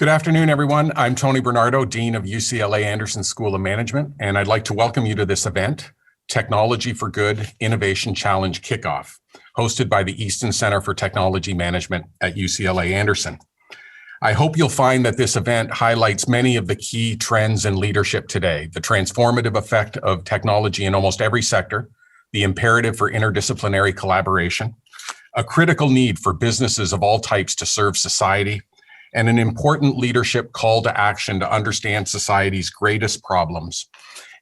Good afternoon, everyone. I'm Tony Bernardo, Dean of UCLA Anderson School of Management, and I'd like to welcome you to this event, Technology for Good Innovation Challenge Kickoff, hosted by the Easton Center for Technology Management at UCLA Anderson. I hope you'll find that this event highlights many of the key trends in leadership today, the transformative effect of technology in almost every sector, the imperative for interdisciplinary collaboration, a critical need for businesses of all types to serve society, and an important leadership call to action to understand society's greatest problems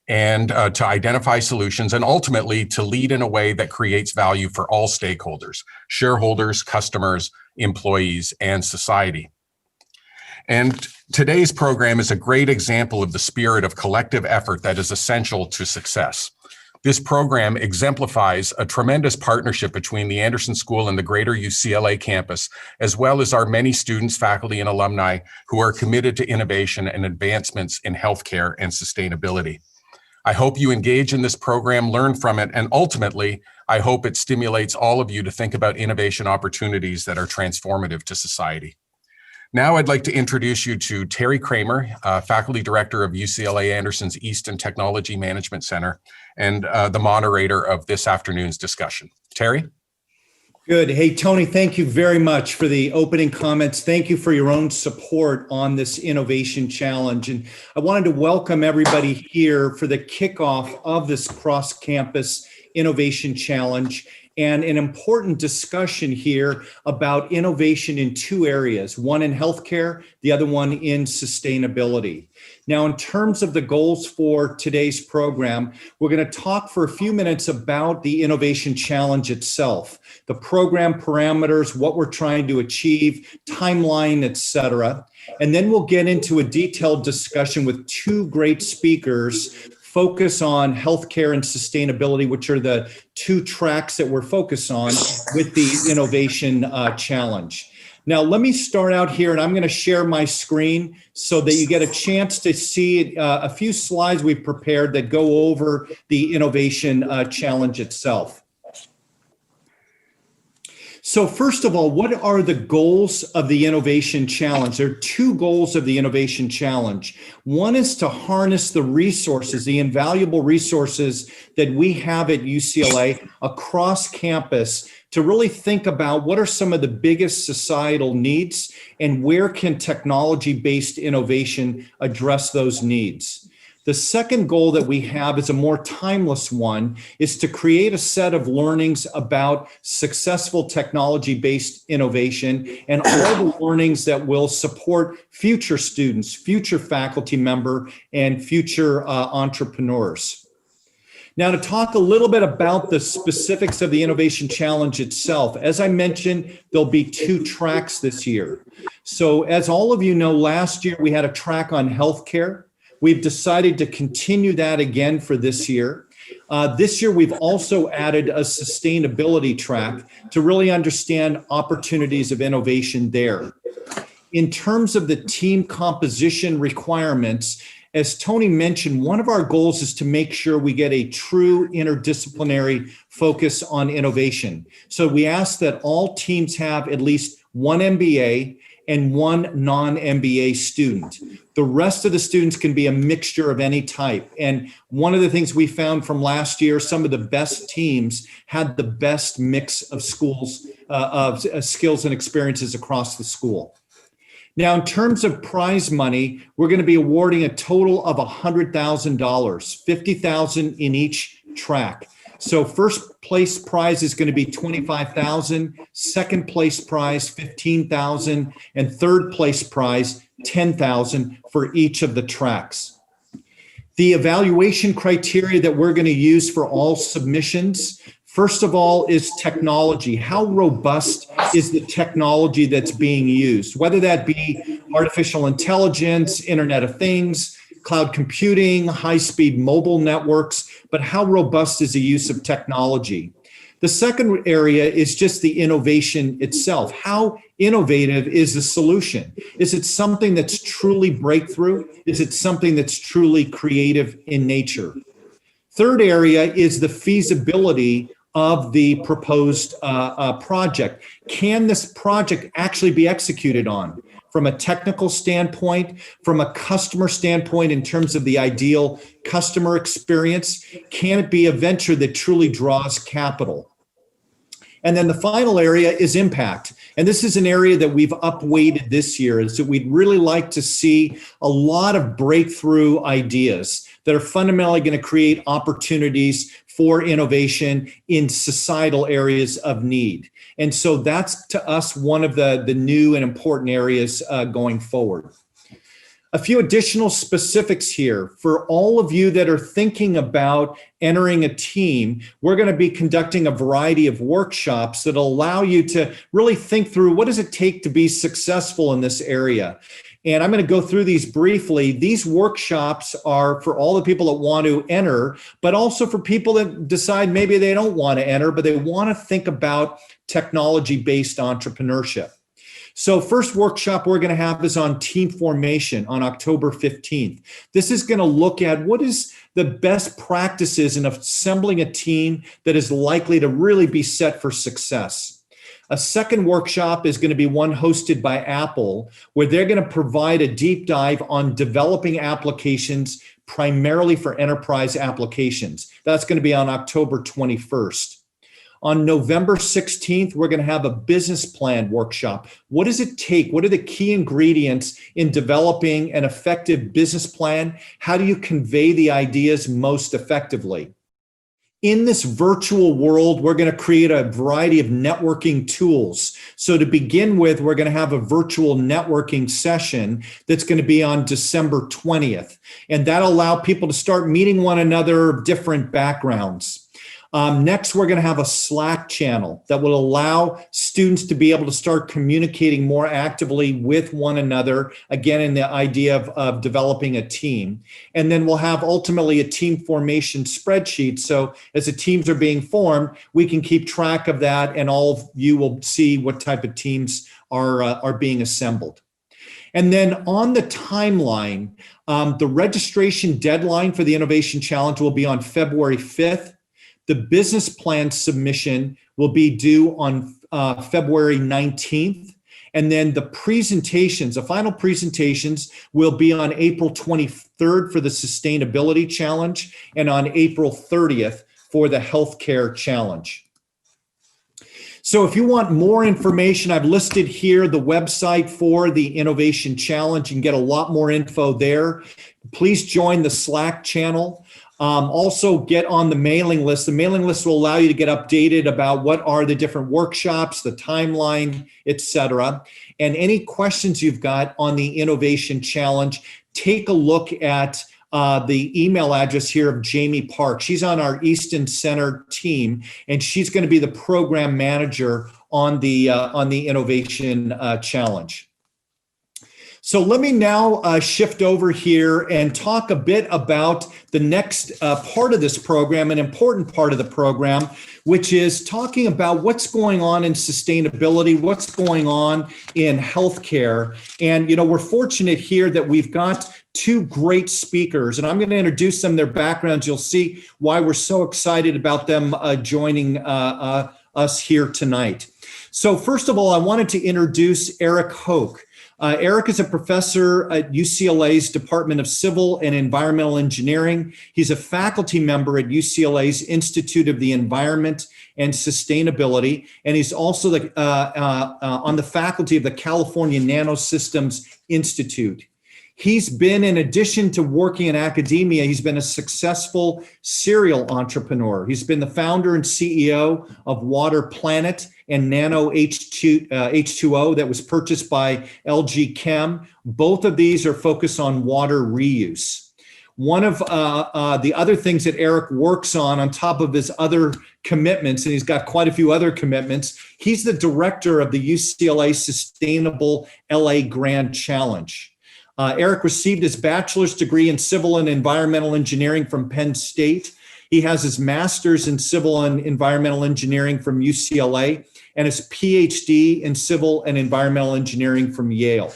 and to identify solutions and ultimately to lead in a way that creates value for all stakeholders, shareholders, customers, employees, and society. And today's program is a great example of the spirit of collective effort that is essential to success. This program exemplifies a tremendous partnership between the Anderson School and the greater UCLA campus, as well as our many students, faculty, and alumni who are committed to innovation and advancements in healthcare and sustainability. I hope you engage in this program, learn from it, and ultimately, I hope it stimulates all of you to think about innovation opportunities that are transformative to society. Now I'd like to introduce you to Terry Kramer, Faculty Director of UCLA Anderson's Easton Technology Management Center, and the moderator of this afternoon's discussion. Terry? Good. Hey, Tony, thank you very much for the opening comments. Thank you for your own support on this innovation challenge. And I wanted to welcome everybody here for the kickoff of this cross-campus innovation challenge and an important discussion here about innovation in two areas, one in healthcare, the other one in sustainability. Now, in terms of the goals for today's program, we're going to talk for a few minutes about the innovation challenge itself, the program parameters, what we're trying to achieve, timeline, et cetera. And then we'll get into a detailed discussion with two great speakers, focus on healthcare and sustainability, which are the two tracks that we're focused on with the innovation challenge. Now, let me start out here, and I'm going to share my screen so that you get a chance to see a few slides we've prepared that go over the innovation challenge itself. So first of all, what are the goals of the Innovation Challenge? There are two goals of the Innovation Challenge. One is to harness the resources, the invaluable resources that we have at UCLA across campus to really think about what are some of the biggest societal needs and where can technology-based innovation address those needs. The second goal that we have is a more timeless one, is to create a set of learnings about successful technology-based innovation and all the learnings that will support future students, future faculty member, and future entrepreneurs. Now, to talk a little bit about the specifics of the Innovation Challenge itself, as I mentioned, there'll be two tracks this year. So as all of you know, last year we had a track on healthcare. We've decided to continue that again for this year. This year, we've also added a sustainability track to really understand opportunities of innovation there. In terms of the team composition requirements, as Tony mentioned, one of our goals is to make sure we get a true interdisciplinary focus on innovation. So we ask that all teams have at least one MBA and one non-MBA student. The rest of the students can be a mixture of any type. And one of the things we found from last year, some of the best teams had the best mix of skills and experiences across the school. Now, in terms of prize money, we're going to be awarding a total of $100,000, $50,000 in each track. So first place prize is going to be $25,000, second place prize $15,000, and third place prize $10,000 for each of the tracks. The evaluation criteria that we're going to use for all submissions, first of all, is technology. How robust is the technology that's being used? Whether that be artificial intelligence, Internet of Things, cloud computing, high-speed mobile networks, but how robust is the use of technology? The second area is just the innovation itself. How innovative is the solution? Is it something that's truly breakthrough? Is it something that's truly creative in nature? Third area is the feasibility of the proposed project. Can this project actually be executed on? from a technical standpoint, from a customer standpoint in terms of the ideal customer experience? Can it be a venture that truly draws capital? And then the final area is impact. And this is an area that we've upweighted this year, is that we'd really like to see a lot of breakthrough ideas that are fundamentally going to create opportunities for innovation in societal areas of need. And so that's, to us, one of the new and important areas going forward. A few additional specifics here. For all of you that are thinking about entering a team, we're going to be conducting a variety of workshops that will allow you to really think through, what does it take to be successful in this area? And I'm going to go through these briefly. These workshops are for all the people that want to enter, but also for people that decide maybe they don't want to enter, but they want to think about technology-based entrepreneurship. So first workshop we're going to have is on team formation on October 15th. This is going to look at what is the best practices in assembling a team that is likely to really be set for success. A second workshop is going to be one hosted by Apple, where they're going to provide a deep dive on developing applications primarily for enterprise applications. That's going to be on October 21st. On November 16th, we're going to have a business plan workshop. What does it take? What are the key ingredients in developing an effective business plan? How do you convey the ideas most effectively? In this virtual world, we're going to create a variety of networking tools. So to begin with, we're going to have a virtual networking session that's going to be on December 20th. And that'll allow people to start meeting one another of different backgrounds. Next, we're going to have a Slack channel that will allow students to be able to start communicating more actively with one another, again, in the idea of developing a team. And then we'll have ultimately a team formation spreadsheet. So as the teams are being formed, we can keep track of that, and all of you will see what type of teams are being assembled. And then on the timeline, the registration deadline for the Innovation Challenge will be on February 5th. The business plan submission will be due on February 19th. And then the presentations, the final presentations, will be on April 23rd for the Sustainability Challenge and on April 30th for the Healthcare Challenge. So if you want more information, I've listed here the website for the Innovation Challenge. You can get a lot more info there. Please join the Slack channel. Also get on the mailing list. The mailing list will allow you to get updated about what are the different workshops, the timeline, etc. And any questions you've got on the Innovation Challenge, take a look at the email address here of Jamie Park. She's on our Easton Center team, and she's going to be the program manager on the Innovation Challenge. So let me now shift over here and talk a bit about the next part of this program, an important part of the program, which is talking about what's going on in sustainability, what's going on in healthcare. And, you know, we're fortunate here that we've got two great speakers, and I'm going to introduce them, their backgrounds. You'll see why we're so excited about them joining us here tonight. So first of all, I wanted to introduce Eric Hoke. Eric is a professor at UCLA's Department of Civil and Environmental Engineering. He's a faculty member at UCLA's Institute of the Environment and Sustainability, and he's also on the faculty of the California Nanosystems Institute. He's been, in addition to working in academia, he's been a successful serial entrepreneur. He's been the founder and CEO of Water Planet and Nano H2O that was purchased by LG Chem. Both of these are focused on water reuse. One of the other things that Eric works on top of his other commitments, and he's got quite a few other commitments, he's the director of the UCLA Sustainable LA Grand Challenge. Eric received his bachelor's degree in civil and environmental engineering from Penn State. He has his master's in civil and environmental engineering from UCLA and his PhD in civil and environmental engineering from Yale.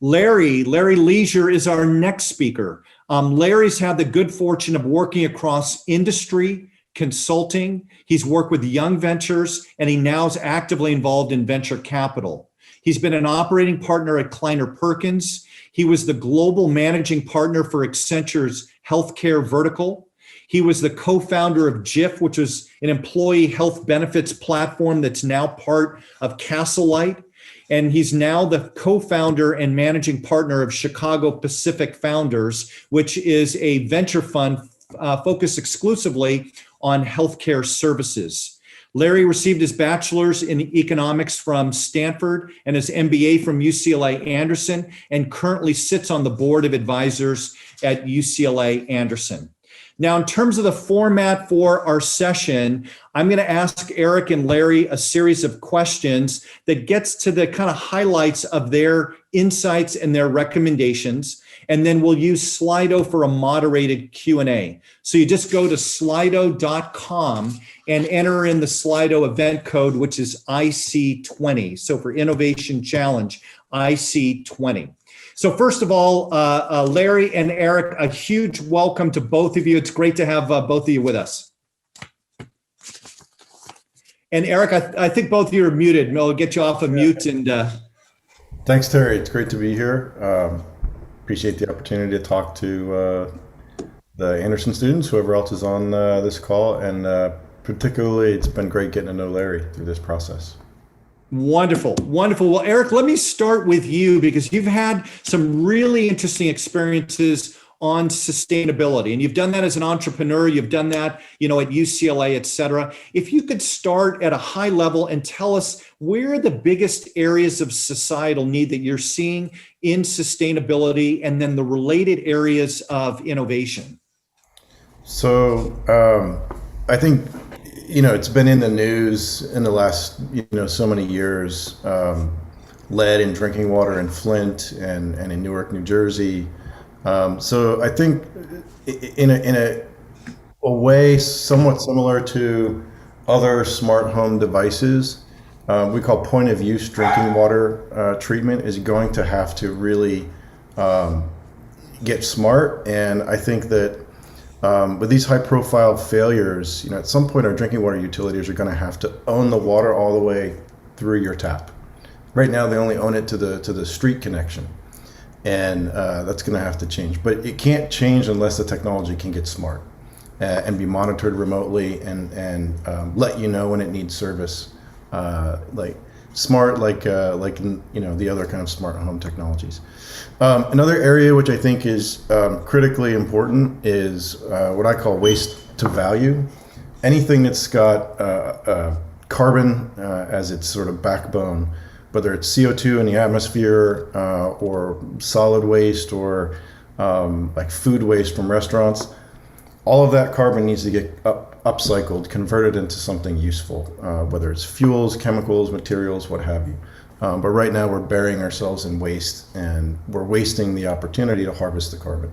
Larry Leisure is our next speaker. Larry's had the good fortune of working across industry, consulting. He's worked with young ventures, and he now is actively involved in venture capital. He's been an operating partner at Kleiner Perkins. He was the global managing partner for Accenture's healthcare vertical. He was the co-founder of JIF, which was an employee health benefits platform that's now part of Castlelight. And he's now the co-founder and managing partner of Chicago Pacific Founders, which is a venture fund focused exclusively on healthcare services. Larry received his bachelor's in economics from Stanford and his MBA from UCLA Anderson, and currently sits on the board of advisors at UCLA Anderson. Now, in terms of the format for our session, I'm going to ask Eric and Larry a series of questions that gets to the kind of highlights of their insights and their recommendations. And then we'll use Slido for a moderated Q&A. So you just go to slido.com and enter in the Slido event code, which is IC20. So for Innovation Challenge, IC20. So first of all, Larry and Eric, a huge welcome to both of you. It's great to have both of you with us. And Eric, I think both of you are muted. I'll get you off of mute. And thanks, Terry. It's great to be here. Appreciate the opportunity to talk to the Anderson students, whoever else is on this call. And particularly, it's been great getting to know Larry through this process. Wonderful, wonderful. Well, Eric, let me start with you because you've had some really interesting experiences on sustainability, and you've done that as an entrepreneur. You've done that, at UCLA, et cetera. If you could start at a high level and tell us where are the biggest areas of societal need that you're seeing in sustainability, and then the related areas of innovation. So I think it's been in the news in the last, so many years, lead in drinking water in Flint and in Newark, New Jersey. So I think in a way somewhat similar to other smart home devices, we call point of use drinking water treatment is going to have to really get smart. And I think that with these high-profile failures, at some point our drinking water utilities are going to have to own the water all the way through your tap. Right now, they only own it to the street connection, and that's going to have to change. But it can't change unless the technology can get smart and be monitored remotely and let you know when it needs service, like smart, like the other kind of smart home technologies. Another area which I think is critically important is what I call waste to value. Anything that's got carbon as its sort of backbone, whether it's CO2 in the atmosphere or solid waste or like food waste from restaurants, all of that carbon needs to get upcycled, converted into something useful, whether it's fuels, chemicals, materials, what have you. But right now we're burying ourselves in waste, and we're wasting the opportunity to harvest the carbon.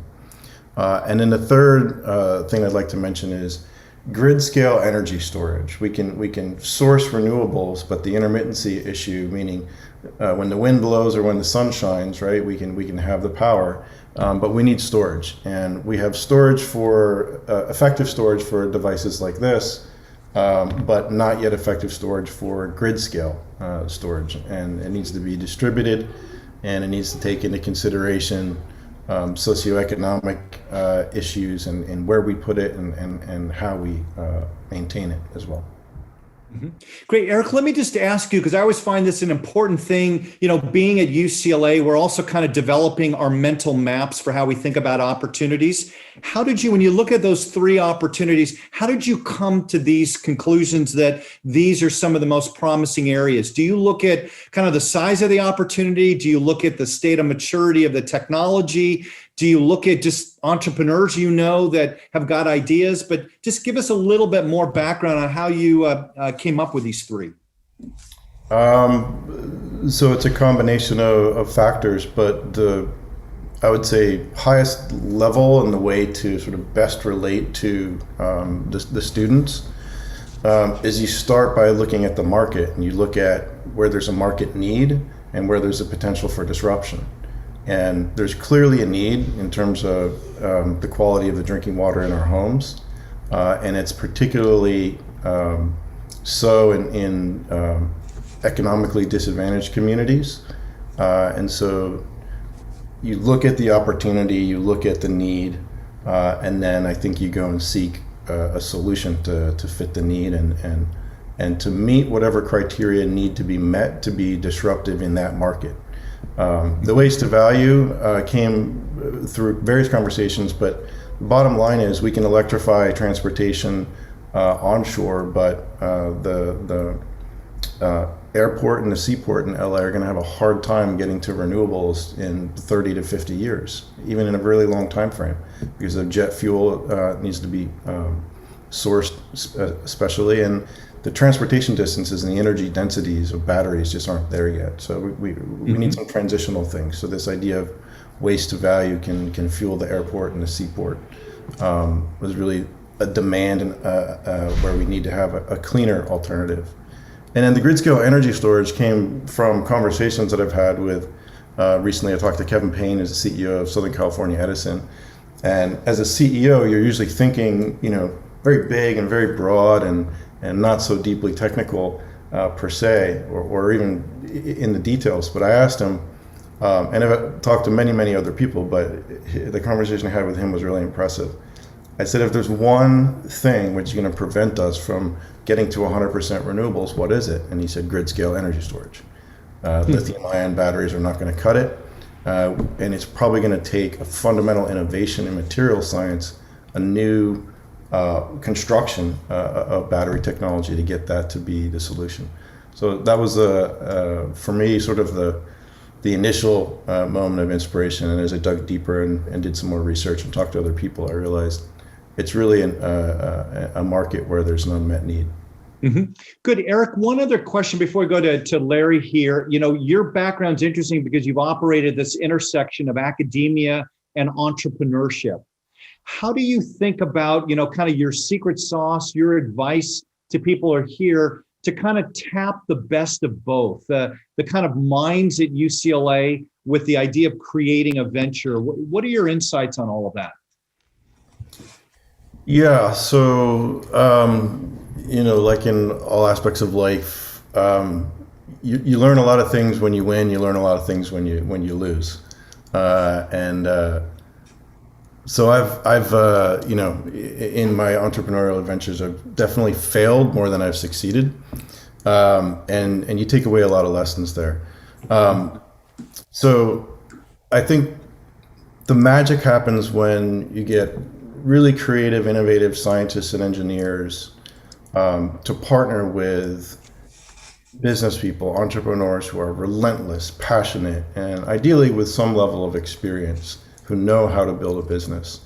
And then the third thing I'd like to mention is grid scale energy storage. We can source renewables, but the intermittency issue, meaning when the wind blows or when the sun shines, right, we can have the power, but we need storage. And we have storage for effective storage for devices like this, but not yet effective storage for grid scale storage. And it needs to be distributed, and it needs to take into consideration socioeconomic issues and where we put it and how we maintain it as well. Mm-hmm. Great. Eric, let me just ask you, because I always find this an important thing, being at UCLA, we're also kind of developing our mental maps for how we think about opportunities. How did you, when you look at those three opportunities, how did you come to these conclusions that these are some of the most promising areas? Do you look at kind of the size of the opportunity? Do you look at the state of maturity of the technology? Do you look at just entrepreneurs that have got ideas? But just give us a little bit more background on how you came up with these three. So it's a combination of factors, but I would say highest level and the way to sort of best relate to the students is you start by looking at the market, and you look at where there's a market need and where there's a potential for disruption. And there's clearly a need in terms of the quality of the drinking water in our homes. And it's particularly so in economically disadvantaged communities. And so you look at the opportunity, you look at the need, and then I think you go and seek a solution to fit the need and to meet whatever criteria need to be met to be disruptive in that market. The waste to value came through various conversations, but the bottom line is we can electrify transportation onshore, but the airport and the seaport in LA are going to have a hard time getting to renewables in 30 to 50 years, even in a really long time frame, because the jet fuel needs to be sourced especially, and the transportation distances and the energy densities of batteries just aren't there yet. So we need some transitional things. So this idea of waste to value can fuel the airport and the seaport was really a demand where we need to have a cleaner alternative. And then the grid scale energy storage came from conversations that I've had with, recently I talked to Kevin Payne, as the CEO of Southern California Edison. And as a CEO, you're usually thinking, very big and very broad and not so deeply technical per se, or even in the details. But I asked him, and I've talked to many, many other people, but the conversation I had with him was really impressive. I said, if there's one thing which is going to prevent us from getting to 100% renewables, what is it? And he said, grid scale energy storage. Lithium ion batteries are not going to cut it. And it's probably going to take a fundamental innovation in material science, a new construction of battery technology to get that to be the solution. So that was, for me, sort of the initial moment of inspiration. And as I dug deeper and did some more research and talked to other people, I realized it's really a market where there's an unmet need. Mm-hmm. Good. Eric, one other question before we go to Larry here. Your background's interesting because you've operated this intersection of academia and entrepreneurship. How do you think about, kind of your secret sauce, your advice to people who are here to kind of tap the best of both, the kind of minds at UCLA with the idea of creating a venture? What are your insights on all of that? Yeah, so, like in all aspects of life, you learn a lot of things when you win, you learn a lot of things when you lose. So I've in my entrepreneurial adventures, I've definitely failed more than I've succeeded. And you take away a lot of lessons there. So I think the magic happens when you get really creative, innovative scientists and engineers to partner with business people, entrepreneurs who are relentless, passionate, and ideally with some level of experience, who know how to build a business.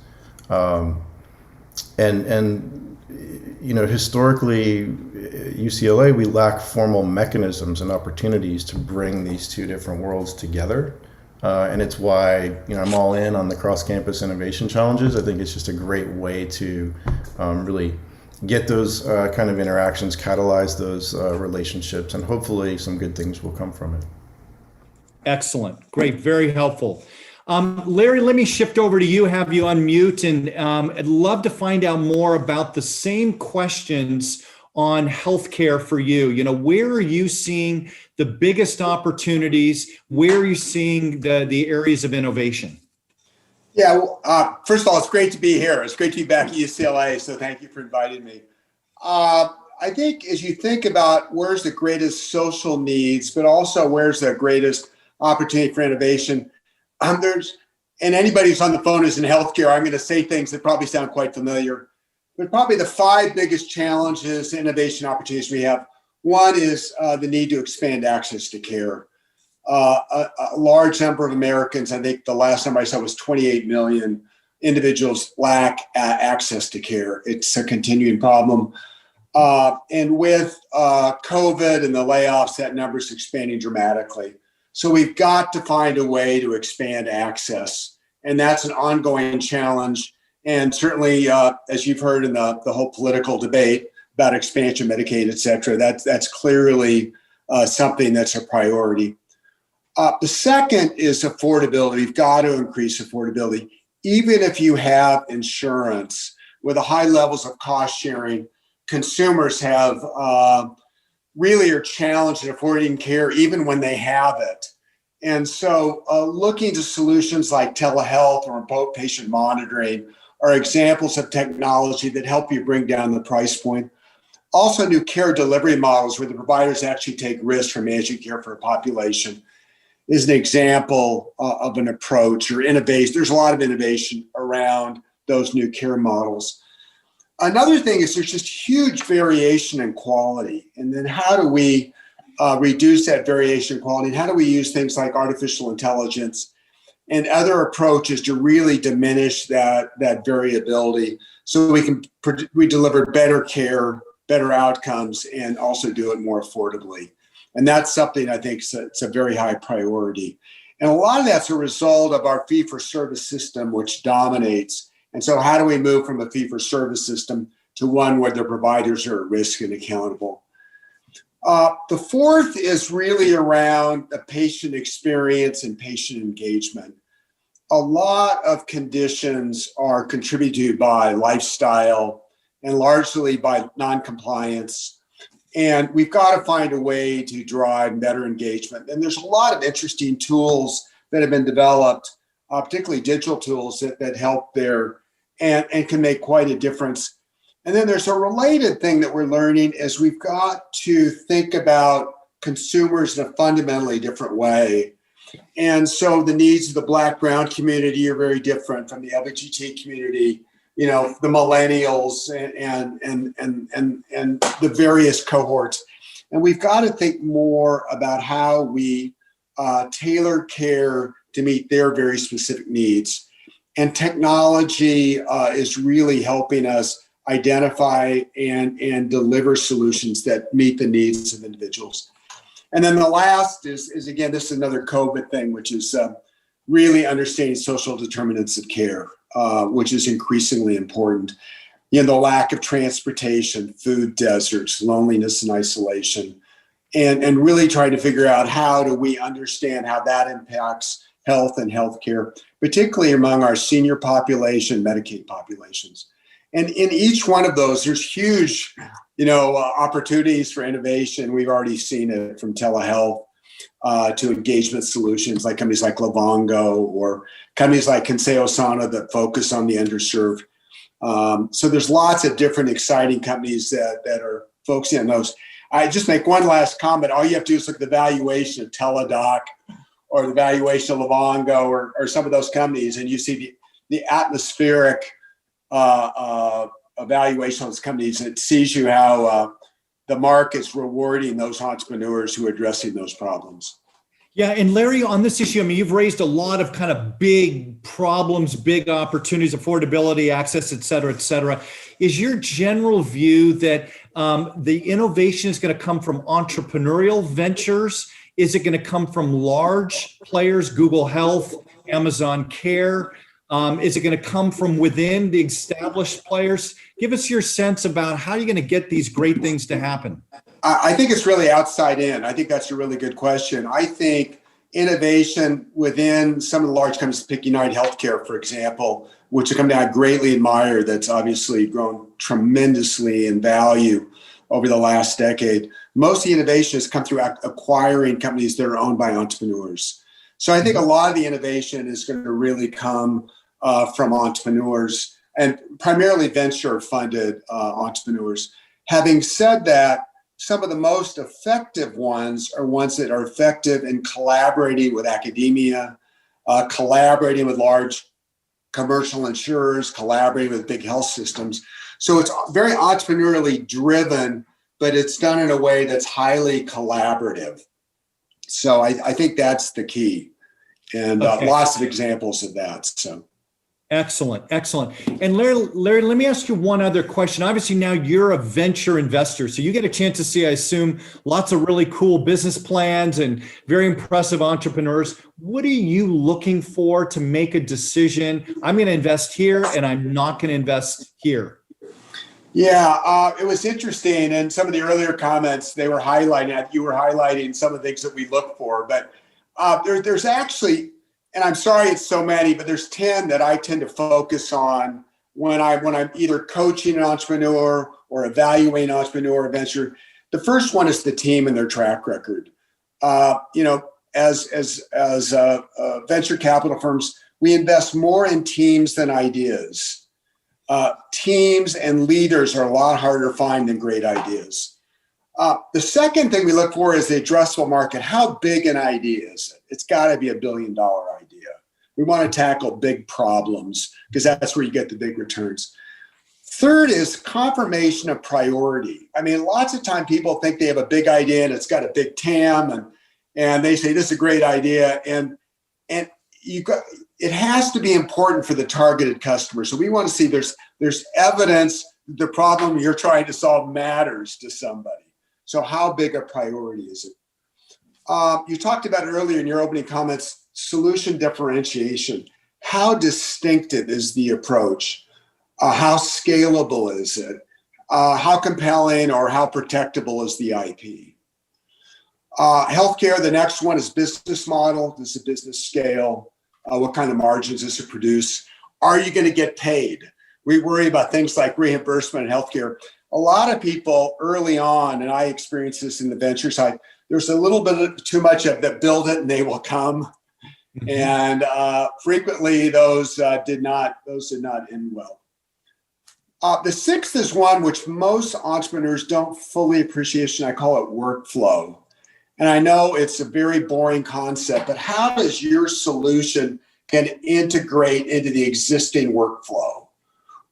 Historically, UCLA, we lack formal mechanisms and opportunities to bring these two different worlds together. And it's why, I'm all in on the cross-campus innovation challenges. I think it's just a great way to really get those kind of interactions, catalyze those relationships, and hopefully some good things will come from it. Excellent. Great. Very helpful. Larry, let me shift over to you, have you unmute, and I'd love to find out more about the same questions on healthcare for you. Where are you seeing the biggest opportunities? Where are you seeing the areas of innovation? Yeah, well, first of all, it's great to be here. It's great to be back at UCLA, so thank you for inviting me. I think as you think about where's the greatest social needs, but also where's the greatest opportunity for innovation, and anybody who's on the phone is in healthcare, I'm going to say things that probably sound quite familiar, but probably the 5 biggest challenges, innovation opportunities we have. One is the need to expand access to care. A large number of Americans, I think the last number I saw was 28 million individuals lack access to care. It's a continuing problem. And with COVID and the layoffs, that number is expanding dramatically. So we've got to find a way to expand access. And that's an ongoing challenge. And certainly, as you've heard in the whole political debate about expansion, Medicaid, et cetera, that's clearly something that's a priority. The second is affordability. We've got to increase affordability. Even if you have insurance with the high levels of cost sharing, consumers have really are challenged in affording care even when they have it. And so looking to solutions like telehealth or remote patient monitoring are examples of technology that help you bring down the price point. Also, new care delivery models where the providers actually take risks for managing care for a population is an example of an approach or innovation. There's a lot of innovation around those new care models. Another thing is there's just huge variation in quality. And then how do we reduce that variation in quality? And how do we use things like artificial intelligence and other approaches to really diminish that variability so we deliver better care, better outcomes, and also do it more affordably. And that's something I think it's a very high priority. And a lot of that's a result of our fee-for-service system, which dominates. And so how do we move from a fee-for-service system to one where the providers are at risk and accountable? The fourth is really around the patient experience and patient engagement. A lot of conditions are contributed to by lifestyle and largely by non-compliance. And we've got to find a way to drive better engagement. And there's a lot of interesting tools that have been developed, particularly digital tools that help there and can make quite a difference. And then there's a related thing that we're learning is we've got to think about consumers in a fundamentally different way. And so the needs of the Black, brown community are very different from the LGBT community, you know, the millennials and the various cohorts. And we've got to think more about how we tailor care to meet their very specific needs. And technology is really helping us identify and deliver solutions that meet the needs of individuals. And then the last is again, this is another COVID thing, which is really understanding social determinants of care, which is increasingly important. You know, the lack of transportation, food deserts, loneliness and isolation, and really trying to figure out how do we understand how that impacts health and healthcare, particularly among our senior population, Medicaid populations. And in each one of those, there's huge, opportunities for innovation. We've already seen it from telehealth to engagement solutions like companies like Livongo or companies like Consejo Sana that focus on the underserved. So there's lots of different exciting companies that are focusing on those. I just make one last comment. All you have to do is look at the valuation of Teladoc or the valuation of Livongo or some of those companies, and you see the atmospheric evaluation of those companies. It sees you how the market's rewarding those entrepreneurs who are addressing those problems. Yeah, and Larry, on this issue, I mean, you've raised a lot of kind of big problems, big opportunities, affordability, access, et cetera, et cetera. Is your general view that the innovation is going to come from entrepreneurial ventures? Is it going to come from large players, Google Health, Amazon Care? Is it going to come from within the established players? Give us your sense about how you're going to get these great things to happen. I think it's really outside in. I think that's a really good question. I think innovation within some of the large companies, pick United Healthcare, for example, which is a company I greatly admire that's obviously grown tremendously in value over the last decade. Most of the innovation has come through acquiring companies that are owned by entrepreneurs. So I think a lot of the innovation is going to really come from entrepreneurs and primarily venture-funded entrepreneurs. Having said that, some of the most effective ones are ones that are effective in collaborating with academia, collaborating with large commercial insurers, collaborating with big health systems. So it's very entrepreneurially driven, but it's done in a way that's highly collaborative. So I think that's the key. And lots of examples of that. So. Excellent. And Larry, let me ask you one other question. Obviously, now you're a venture investor, so you get a chance to see, I assume, lots of really cool business plans and very impressive entrepreneurs. What are you looking for to make a decision? I'm going to invest here and I'm not going to invest here. Yeah, it was interesting. And some of the earlier comments, you were highlighting some of the things that we look for. But there's actually, and I'm sorry it's so many, but there's 10 that I tend to focus on when I'm either coaching an entrepreneur or evaluating an entrepreneur or venture. The first one is the team and their track record. As venture capital firms, we invest more in teams than ideas. Teams and leaders are a lot harder to find than great ideas. The second thing we look for is the addressable market. How big an idea is it? It's got to be $1 billion idea. We want to tackle big problems because that's where you get the big returns. Third is confirmation of priority. I mean, lots of time people think they have a big idea and it's got a big TAM, and they say this is a great idea, and it has to be important for the targeted customer. So we want to see there's evidence the problem you're trying to solve matters to somebody. So how big a priority is it? You talked about earlier in your opening comments, solution differentiation. How distinctive is the approach? How scalable is it? How compelling or how protectable is the IP? Healthcare, the next one is business model. Does the business scale? What kind of margins does it produce? Are you going to get paid? We worry about things like reimbursement in healthcare. A lot of people early on, and I experienced this in the venture side, there's a little bit too much of that build it and they will come. And frequently those did not end well. The sixth is one which most entrepreneurs don't fully appreciate, and I call it workflow. And I know it's a very boring concept, but how does your solution can integrate into the existing workflow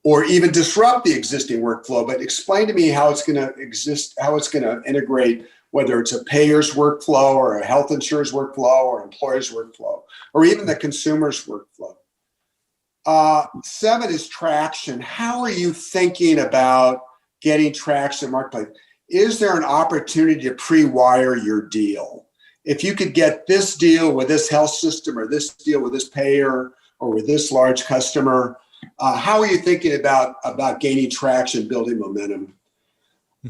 or even disrupt the existing workflow? But explain to me how it's going to exist, how it's going to integrate, whether it's a payer's workflow or a health insurer's workflow or employer's workflow, or even the consumer's workflow. 7 is traction. How are you thinking about getting traction in the marketplace? Is there an opportunity to pre-wire your deal? If you could get this deal with this health system or this deal with this payer or with this large customer, how are you thinking about gaining traction, building momentum?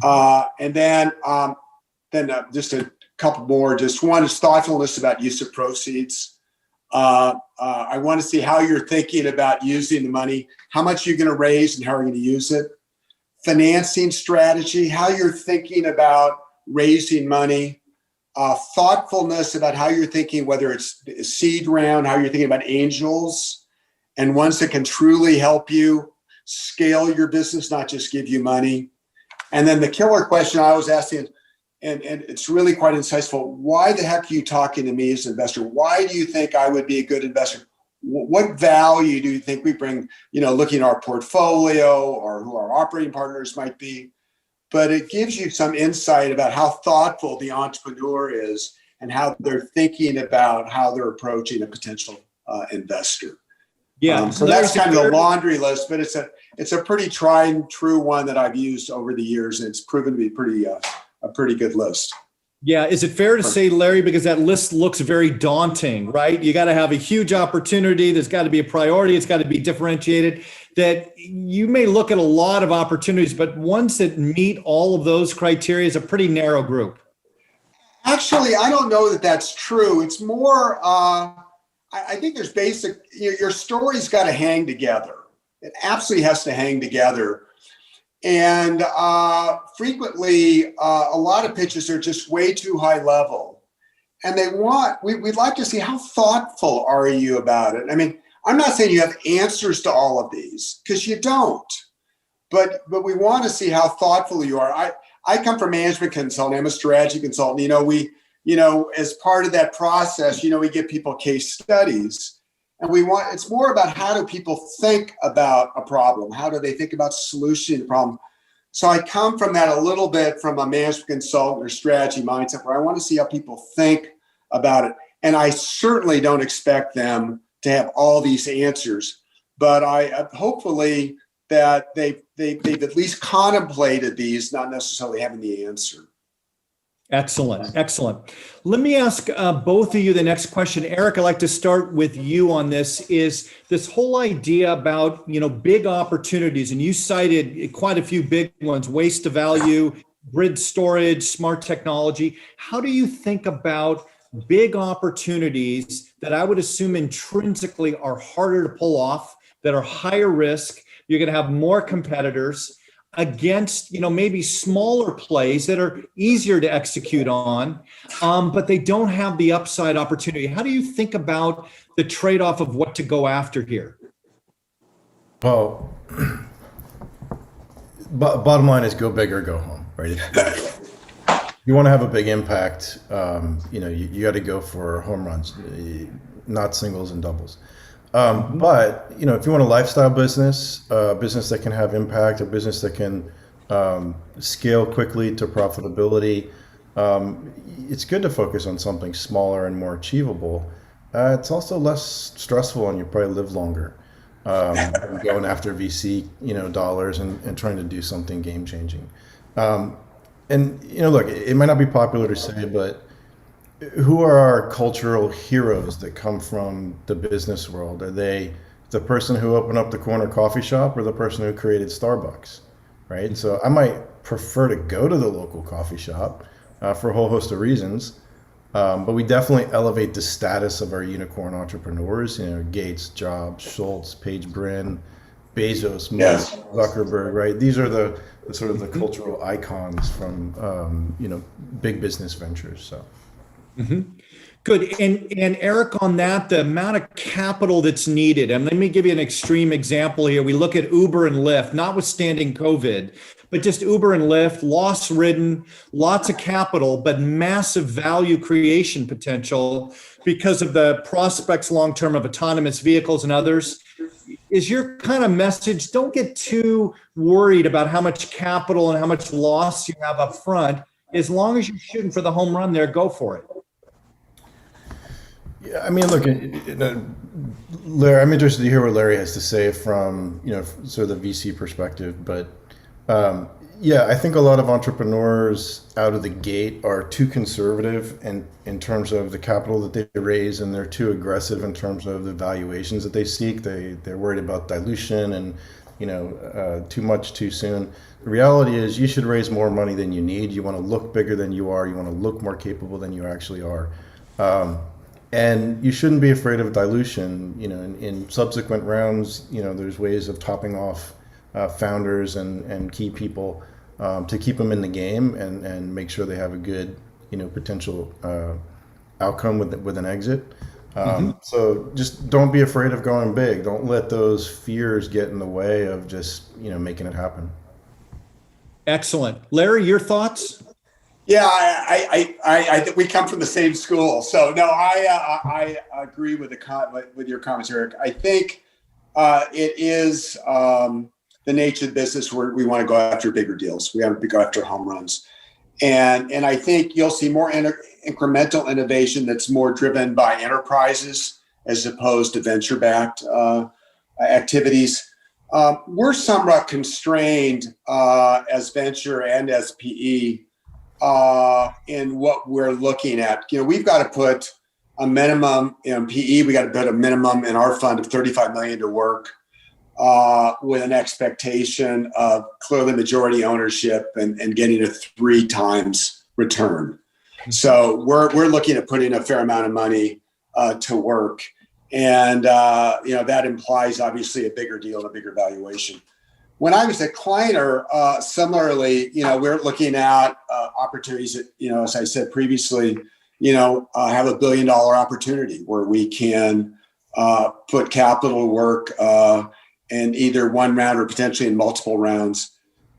And then just a couple more. Just one is thoughtfulness about use of proceeds. I want to see how you're thinking about using the money, how much you're going to raise and how you're going to use it. Financing strategy, how you're thinking about raising money. Thoughtfulness about how you're thinking, whether it's a seed round, how you're thinking about angels, and ones that can truly help you scale your business, not just give you money. And then the killer question I was asking, and it's really quite insightful. Why the heck are you talking to me as an investor? Why do you think I would be a good investor? What value do you think we bring, looking at our portfolio or who our operating partners might be? But it gives you some insight about how thoughtful the entrepreneur is and how they're thinking about how they're approaching a potential investor. Yeah. So that's kind of the laundry list, but it's a pretty tried and true one that I've used over the years, and it's proven to be a pretty good list. Yeah. Is it fair to say, Larry, because that list looks very daunting, right? You got to have a huge opportunity. There's got to be a priority. It's got to be differentiated, that you may look at a lot of opportunities, but ones that meet all of those criteria is a pretty narrow group. Actually, I don't know that that's true. It's more, I think there's your story's got to hang together. It absolutely has to hang together. And frequently, a lot of pitches are just way too high level. And we'd like to see how thoughtful are you about it? I mean, I'm not saying you have answers to all of these, because you don't. But we want to see how thoughtful you are. I come from management consulting. I'm a strategy consultant. As part of that process, we give people case studies. And it's more about how do people think about a problem? How do they think about solutioning the problem? So I come from that a little bit from a management consultant or strategy mindset, where I want to see how people think about it. And I certainly don't expect them to have all these answers, but I hopefully that they've at least contemplated these, not necessarily having the answer. Excellent. Excellent. Let me ask both of you the next question. Eric, I'd like to start with you on this, is this whole idea about, big opportunities, and you cited quite a few big ones: waste to value, grid storage, smart technology. How do you think about big opportunities that I would assume intrinsically are harder to pull off, that are higher risk? You're going to have more competitors. against, maybe smaller plays that are easier to execute on, but they don't have the upside opportunity? How do you think about the trade-off of what to go after here? Well, bottom line is go big or go home, right? You want to have a big impact, you got to go for home runs, not singles and doubles. But if you want a lifestyle business, a business that can have impact, a business that can scale quickly to profitability, it's good to focus on something smaller and more achievable. It's also less stressful, and you probably live longer. Going after VC, dollars and trying to do something game changing. Look, it might not be popular to say, but who are our cultural heroes that come from the business world? Are they the person who opened up the corner coffee shop or the person who created Starbucks, right? So I might prefer to go to the local coffee shop for a whole host of reasons, but we definitely elevate the status of our unicorn entrepreneurs, Gates, Jobs, Schultz, Paige Bryn, Bezos, Yes. Zuckerberg, right? These are the sort of the cultural icons from, big business ventures, so. Good. And Eric, on that, the amount of capital that's needed, and let me give you an extreme example here. We look at Uber and Lyft, notwithstanding COVID, but just Uber and Lyft, loss ridden, lots of capital, but massive value creation potential because of the prospects long-term of autonomous vehicles and others. Is your kind of message, don't get too worried about how much capital and how much loss you have up front. As long as you're shooting for the home run there, go for it. Yeah, I mean, look, Larry, I'm interested to hear what Larry has to say from, sort of the VC perspective. But I think a lot of entrepreneurs out of the gate are too conservative and in terms of the capital that they raise, and they're too aggressive in terms of the valuations that they seek. They're worried about dilution and, too much too soon. The reality is you should raise more money than you need. You want to look bigger than you are. You want to look more capable than you actually are. And you shouldn't be afraid of dilution. In subsequent rounds, there's ways of topping off founders and key people to keep them in the game and make sure they have a good, potential outcome with an exit. So just don't be afraid of going big. Don't let those fears get in the way of just, making it happen. Excellent. Larry, your thoughts? Yeah, I think we come from the same school. So no, I agree with with your comments, Eric. I think it is the nature of the business where we want to go after bigger deals. We have to go after home runs. And I think you'll see more incremental innovation that's more driven by enterprises as opposed to venture-backed activities. We're somewhat constrained as venture and as PE in what we're looking at. We've got to put a minimum in PE. We got to put a minimum in our fund of $35 million to work with an expectation of clearly majority ownership and getting a 3 times return. So we're looking at putting a fair amount of money to work, and that implies obviously a bigger deal and a bigger valuation. When I was at Kleiner, similarly, we're looking at opportunities that, as I said previously, have $1 billion opportunity where we can put capital to work in either one round or potentially in multiple rounds.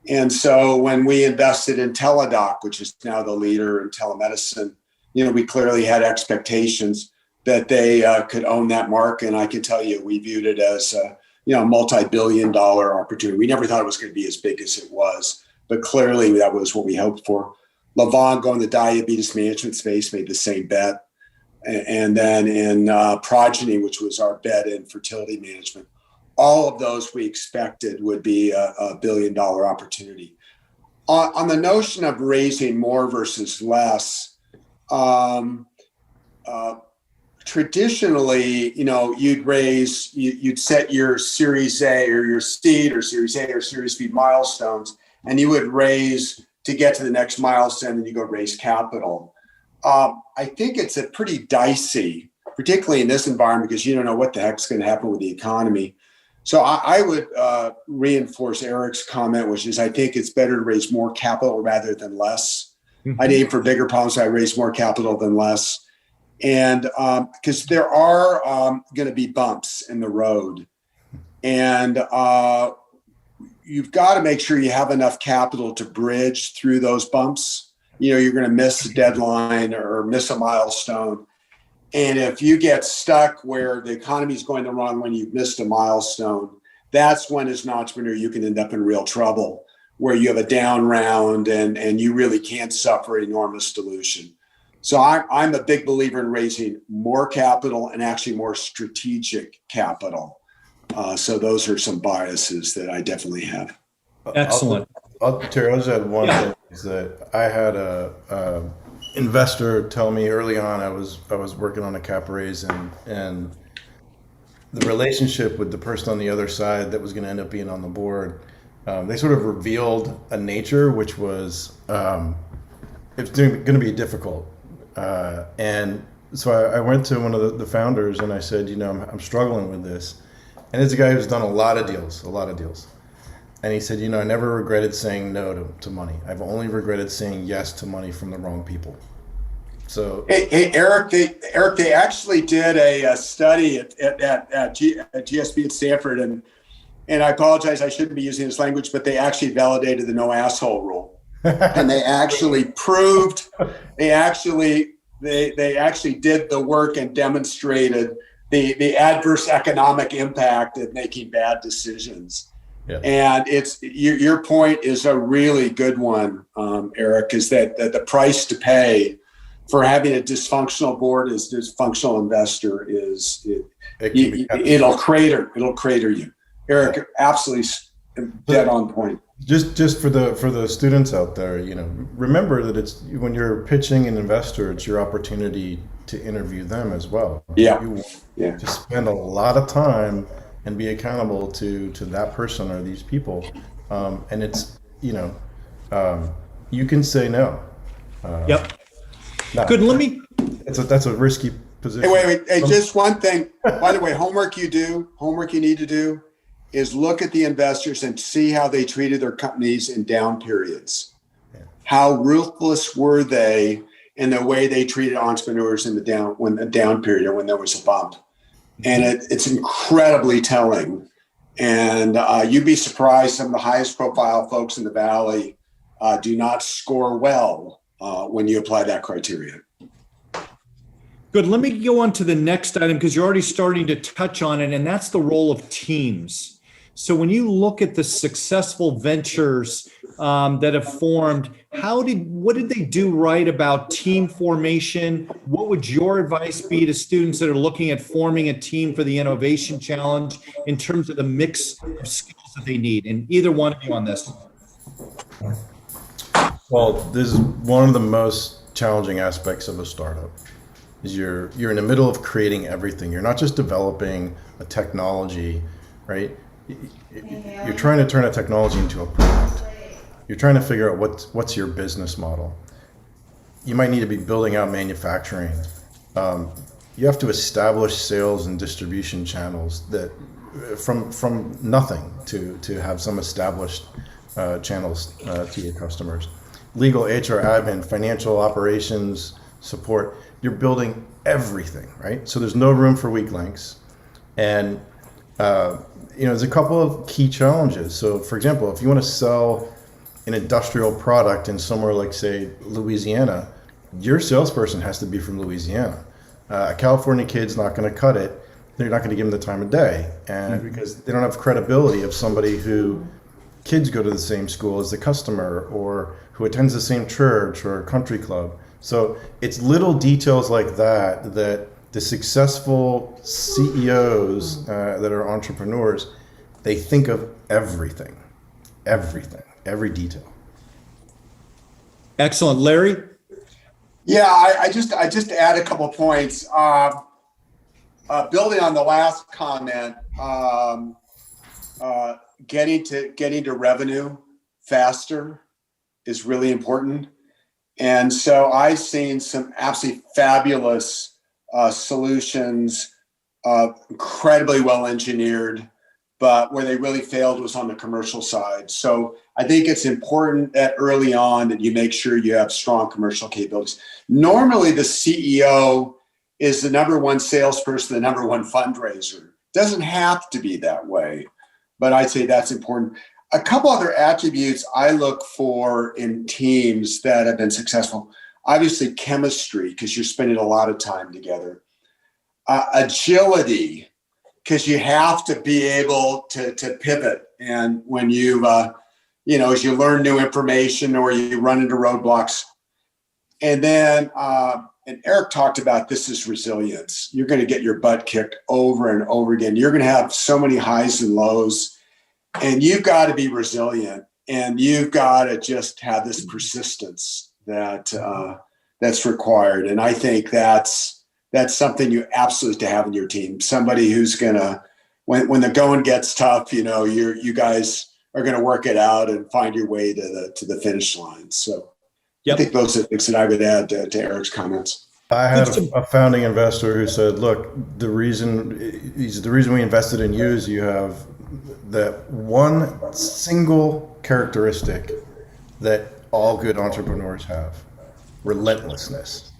And so when we invested in Teladoc, which is now the leader in telemedicine, we clearly had expectations that they could own that market. And I can tell you, we viewed it as multi-billion-dollar opportunity. We never thought it was going to be as big as it was, but clearly that was what we hoped for. Lavon, going the diabetes management space, made the same bet. And then in Progeny, which was our bet in fertility management, all of those we expected would be a $1 billion opportunity. On the notion of raising more versus less, traditionally, you'd set your Series A or your seed or Series A or Series B milestones, and you would raise to get to the next milestone, and you go raise capital. I think it's a pretty dicey, particularly in this environment, because you don't know what the heck's going to happen with the economy. So I would reinforce Eric's comment, which is I think it's better to raise more capital rather than less. I'd aim for bigger problems. So I raise more capital than less. And because there are going to be bumps in the road. And you've got to make sure you have enough capital to bridge through those bumps. You know, you're going to miss a deadline or miss a milestone. And if you get stuck where the economy is going the wrong way, you've missed a milestone, that's when as an entrepreneur, you can end up in real trouble where you have a down round and you really can't suffer enormous dilution. So I'm a big believer in raising more capital and actually more strategic capital. So those are some biases that I definitely have. Excellent. Terry, I'll just add one thing is that I had a investor tell me early on I was working on a cap raise and the relationship with the person on the other side that was going to end up being on the board, they sort of revealed a nature which was it's going to be difficult. And so I went to one of the founders and I said, you know, I'm struggling with this. And it's a guy who's done a lot of deals. And he said, you know, I never regretted saying no to money. I've only regretted saying yes to money from the wrong people. So, hey Eric, they actually did a study at GSB at Stanford, and I apologize, I shouldn't be using this language, but they actually validated the no asshole rule, and they actually proved, they actually did the work and demonstrated the adverse economic impact of making bad decisions. Yeah. And it's your point is a really good one, Eric, is that the price to pay for having a dysfunctional board as dysfunctional investor is it'll crater you. Eric, absolutely dead on point. Just for the students out there, you know, remember that it's when you're pitching an investor, it's your opportunity to interview them as well. Yeah. You want to spend a lot of time and be accountable to that person or these people. And it's, you know, you can say no. Yep. Good. That's a risky position. Hey, wait. Hey, just one thing. By the way, homework you need to do is look at the investors and see how they treated their companies in down periods. Yeah. How ruthless were they in the way they treated entrepreneurs in the down period or when there was a bump? And it's incredibly telling. And you'd be surprised, some of the highest profile folks in the Valley do not score well when you apply that criteria. Good. Let me go on to the next item because you're already starting to touch on it, and that's the role of teams. So when you look at the successful ventures that have formed, what did they do right about team formation? What would your advice be to students that are looking at forming a team for the Innovation Challenge in terms of the mix of skills that they need? And either one of you on this. Well, this is one of the most challenging aspects of a startup. Is you're in the middle of creating everything. You're not just developing a technology, right? You're trying to turn a technology into a product. You're trying to figure out what's your business model. You might need to be building out manufacturing. You have to establish sales and distribution channels that from nothing to have some established channels to your customers. Legal, HR, admin, financial operations, support. You're building everything, right? So there's no room for weak links. And there's a couple of key challenges. So for example, if you want to sell an industrial product in somewhere like, say, Louisiana, your salesperson has to be from Louisiana. A California kid's not going to cut it. They're not going to give them the time of day. And because they don't have credibility of somebody who kids go to the same school as the customer or who attends the same church or country club. So it's little details like that the successful CEOs that are entrepreneurs, they think of everything, every detail. Excellent. Larry? Yeah, I just add a couple of points. Building on the last comment, getting to revenue faster is really important. And so I've seen some absolutely fabulous solutions, incredibly well engineered, but where they really failed was on the commercial side. So I think it's important that early on that you make sure you have strong commercial capabilities. Normally, the CEO is the number one salesperson, the number one fundraiser. Doesn't have to be that way, but I'd say that's important. A couple other attributes I look for in teams that have been successful. Obviously, chemistry, because you're spending a lot of time together. Agility, because you have to be able to pivot. And when you, as you learn new information or you run into roadblocks. And then, and Eric talked about this is resilience. You're going to get your butt kicked over and over again. You're going to have so many highs and lows, and you've got to be resilient, and you've got to just have this persistence that that's required. And I think that's something you absolutely have in your team. Somebody who's gonna, when the going gets tough, you guys are gonna work it out and find your way to the finish line. So I think those are things that I would add to Eric's comments. I had a founding investor who said, "Look, the reason we invested in you is you have that one single characteristic that all good entrepreneurs have: relentlessness."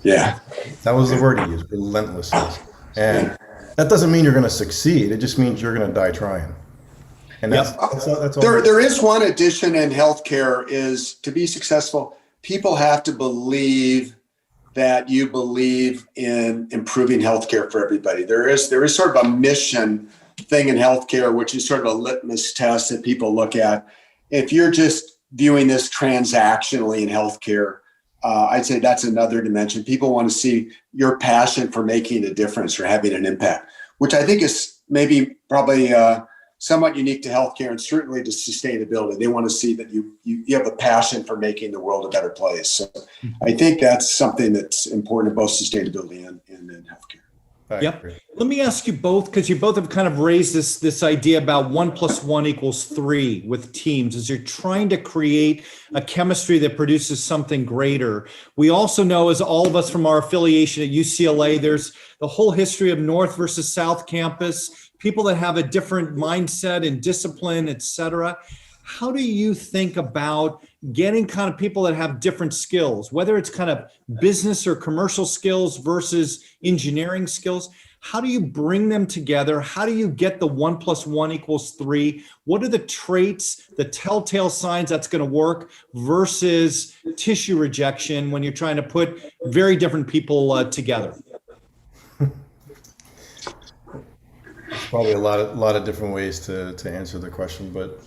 Yeah, that was the word he used, relentlessness. And that doesn't mean you're going to succeed. It just means you're going to die trying. And that's all. There is one addition in healthcare is to be successful, people have to believe that you believe in improving healthcare for everybody. There is sort of a mission thing in healthcare, which is sort of a litmus test that people look at. If you're just viewing this transactionally in healthcare, I'd say that's another dimension. People want to see your passion for making a difference or having an impact, which I think is probably somewhat unique to healthcare and certainly to sustainability. They want to see that you have a passion for making the world a better place. So I think that's something that's important in both sustainability and in healthcare. Yep. Let me ask you both, because you both have kind of raised this idea about 1 + 1 = 3 with teams, as you're trying to create a chemistry that produces something greater. We also know, as all of us from our affiliation at UCLA, there's the whole history of North versus South campus, people that have a different mindset and discipline, et cetera. How do you think about getting kind of people that have different skills, whether it's kind of business or commercial skills versus engineering skills? How do you bring them together? How do you get the 1 + 1 = 3? What are the traits, the telltale signs that's going to work versus tissue rejection when you're trying to put very different people together? Probably a lot of different ways to answer the question, but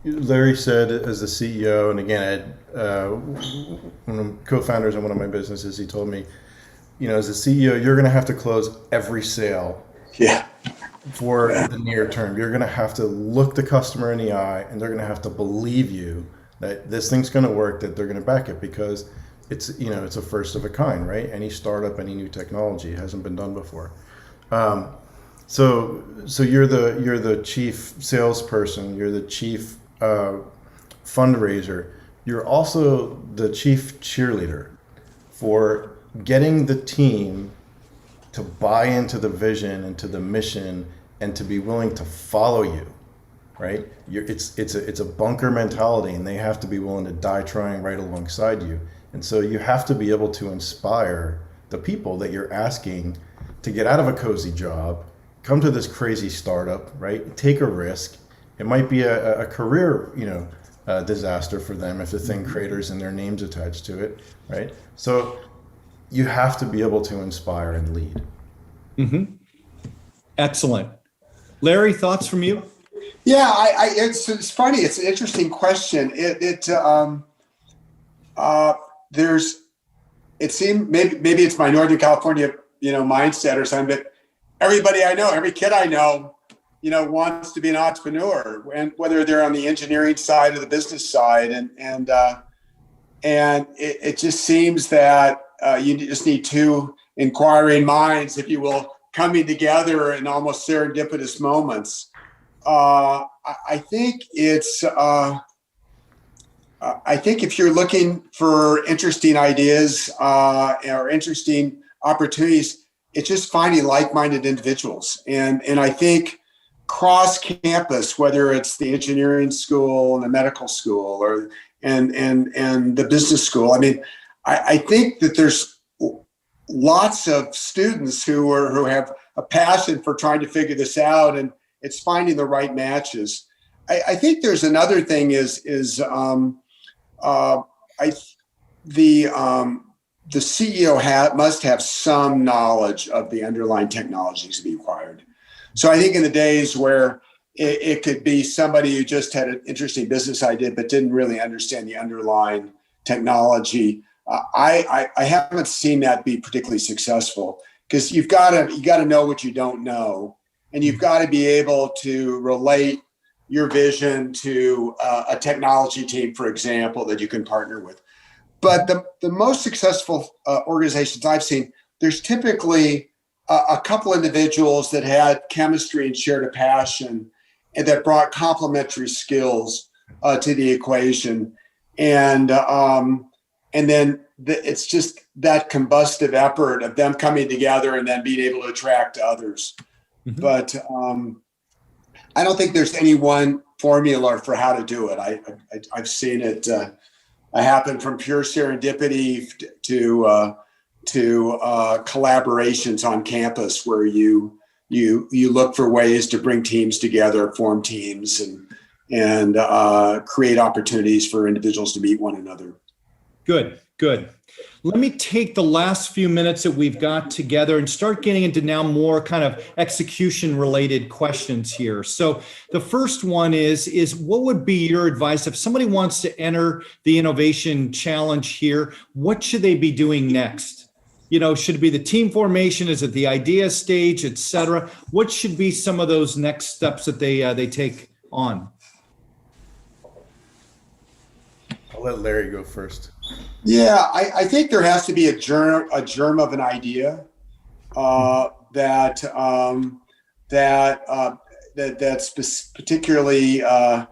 Larry said, as the CEO, and again, one of the co-founders in one of my businesses, he told me, as a CEO, you're going to have to close every sale for the near term. You're going to have to look the customer in the eye, and they're going to have to believe you that this thing's going to work, that they're going to back it, because it's a first of a kind, right? Any startup, any new technology hasn't been done before. So you're the chief salesperson, you're the chief fundraiser, you're also the chief cheerleader for getting the team to buy into the vision and to the mission and to be willing to follow you, right? It's a bunker mentality, and they have to be willing to die trying right alongside you. And so you have to be able to inspire the people that you're asking to get out of a cozy job, come to this crazy startup, right? Take a risk. It might be a career, disaster for them if the thing craters and their name's attached to it, right? So you have to be able to inspire and lead. Mm-hmm. Excellent. Larry, thoughts from you? Yeah, it's funny. It's an interesting question. It seemed maybe it's my Northern California mindset or something, but everybody I know, every kid I know, wants to be an entrepreneur, and whether they're on the engineering side or the business side, and it just seems that you just need two inquiring minds, if you will, coming together in almost serendipitous moments. I think if you're looking for interesting ideas or interesting opportunities, it's just finding like-minded individuals. And I think cross campus, whether it's the engineering school and the medical school or and the business school. I mean, I think that there's lots of students who have a passion for trying to figure this out, and it's finding the right matches. I think there's another thing the CEO must have some knowledge of the underlying technologies to be acquired. So I think in the days where it could be somebody who just had an interesting business idea but didn't really understand the underlying technology, I haven't seen that be particularly successful, because you got to know what you don't know, and you've got to be able to relate your vision to a technology team, for example, that you can partner with. But the most successful organizations I've seen, there's typically a couple individuals that had chemistry and shared a passion, and that brought complementary skills to the equation, and then it's just that combustive effort of them coming together and then being able to attract others. Mm-hmm. But I don't think there's any one formula for how to do it. I've seen it happen from pure serendipity to collaborations on campus, where you look for ways to bring teams together, form teams, and create opportunities for individuals to meet one another. Good. Let me take the last few minutes that we've got together and start getting into now more kind of execution related questions here. So the first one is what would be your advice if somebody wants to enter the innovation challenge here? What should they be doing next? Should it be the team formation? Is it the idea stage, et cetera? What should be some of those next steps that they take on? I'll let Larry go first. Yeah, I think there has to be a germ of an idea that's particularly and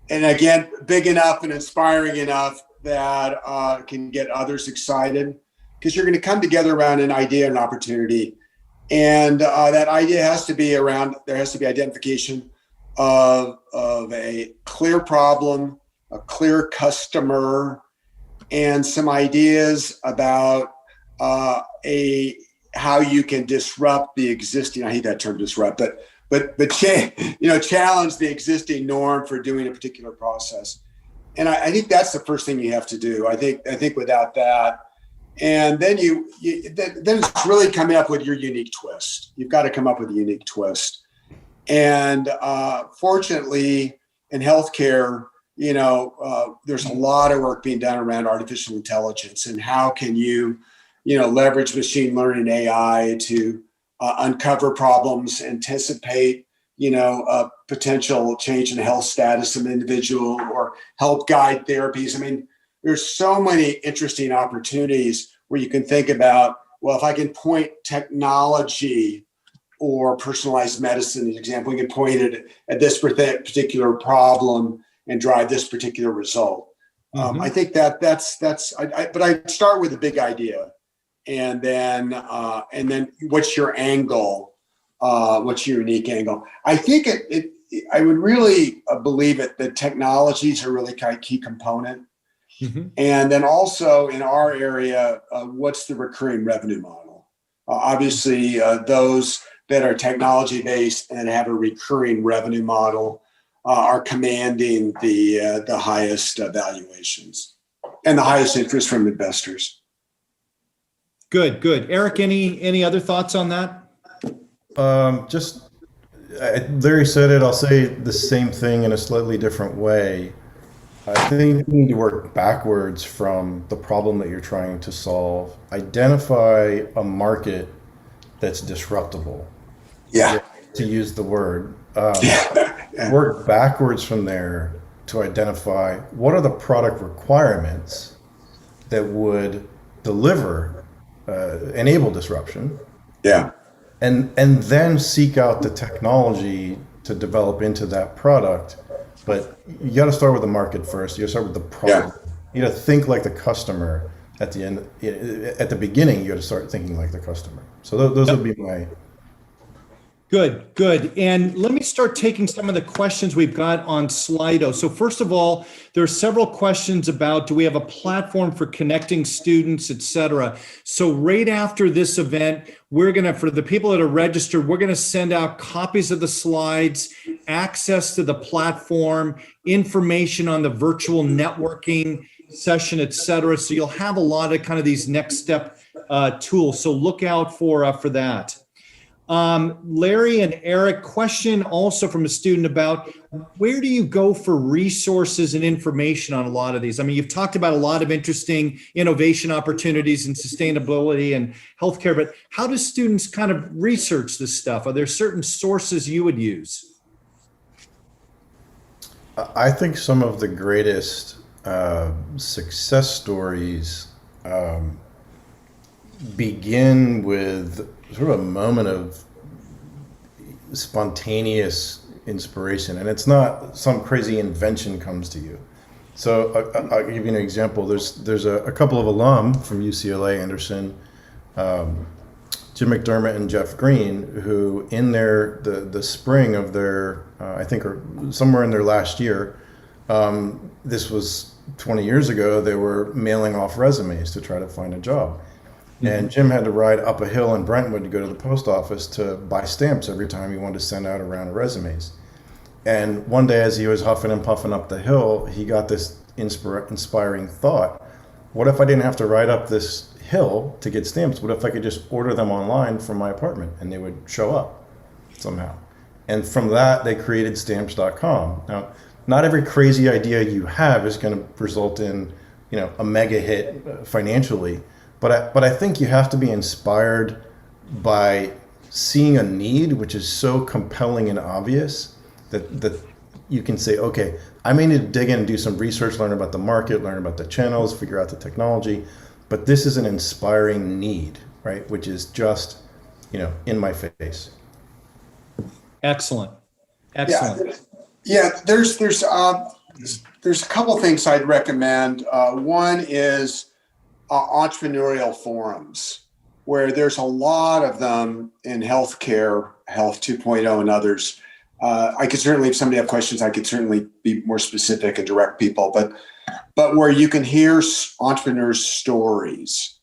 again big enough and inspiring enough that can get others excited, because you're going to come together around an idea and opportunity, and that idea has to be there has to be identification of a clear problem, a clear customer, and some ideas about how you can disrupt the existing. I hate that term, disrupt, but challenge the existing norm for doing a particular process. And I think that's the first thing you have to do. I think without that, and then then it's really coming up with your unique twist. You've got to come up with a unique twist. And fortunately, in healthcare, there's a lot of work being done around artificial intelligence, and how can you leverage machine learning, AI, to uncover problems, anticipate, a potential change in health status of an individual, or help guide therapies. I mean, there's so many interesting opportunities where you can think about, well, if I can point technology or personalized medicine, as an example, we can point it at this particular problem and drive this particular result. Mm-hmm. I think but I'd start with a big idea, and then what's your angle? What's your unique angle? I think I would really believe that technologies are really kind of key component. Mm-hmm. And then also in our area, what's the recurring revenue model? Obviously, those that are technology based and have a recurring revenue model are commanding the highest valuations and the highest interest from investors. Good. Eric, any other thoughts on that? Larry said it. I'll say the same thing in a slightly different way. I think you need to work backwards from the problem that you're trying to solve. Identify a market that's disruptable. Yeah. To use the word. Work backwards from there to identify what are the product requirements that would enable disruption. Yeah. And then seek out the technology to develop into that product. But you got to start with the market first. You got to start with the problem. Yeah. You got to think like the customer at the end. At the beginning, you got to start thinking like the customer. So those would be my. Good, good. And let me start taking some of the questions we've got on Slido. So first of all, there are several questions about, do we have a platform for connecting students, et cetera? So right after this event, we're going to, for the people that are registered, we're going to send out copies of the slides, access to the platform, information on the virtual networking session, et cetera. So you'll have a lot of kind of these next step tools. So look out for that. Larry and Eric, question also from a student about where do you go for resources and information on a lot of these? I mean, you've talked about a lot of interesting innovation opportunities and sustainability and healthcare, but how do students kind of research this stuff? Are there certain sources you would use? I think some of the greatest success stories begin with sort of a moment of spontaneous inspiration, and it's not some crazy invention comes to you. So I'll give you an example. There's a couple of alum from UCLA Anderson, Jim McDermott and Jeff Green, who in the spring of their I think or somewhere in their last year, this was 20 years ago, they were mailing off resumes to try to find a job. And Jim had to ride up a hill in Brentwood to go to the post office to buy stamps every time he wanted to send out a round of resumes. And one day as he was huffing and puffing up the hill, he got this inspiring thought. What if I didn't have to ride up this hill to get stamps? What if I could just order them online from my apartment and they would show up somehow? And from that, they created stamps.com. Now, not every crazy idea you have is going to result in, a mega hit financially. But I think you have to be inspired by seeing a need which is so compelling and obvious that you can say, okay, I may need to dig in and do some research, learn about the market, learn about the channels, figure out the technology. But this is an inspiring need, right? Which is just, in my face. Excellent. Yeah. There's a couple things I'd recommend. One is entrepreneurial forums, where there's a lot of them in healthcare, Health 2.0 and others. I could certainly, if somebody have questions, I could certainly be more specific and direct people, but where you can hear entrepreneurs' stories.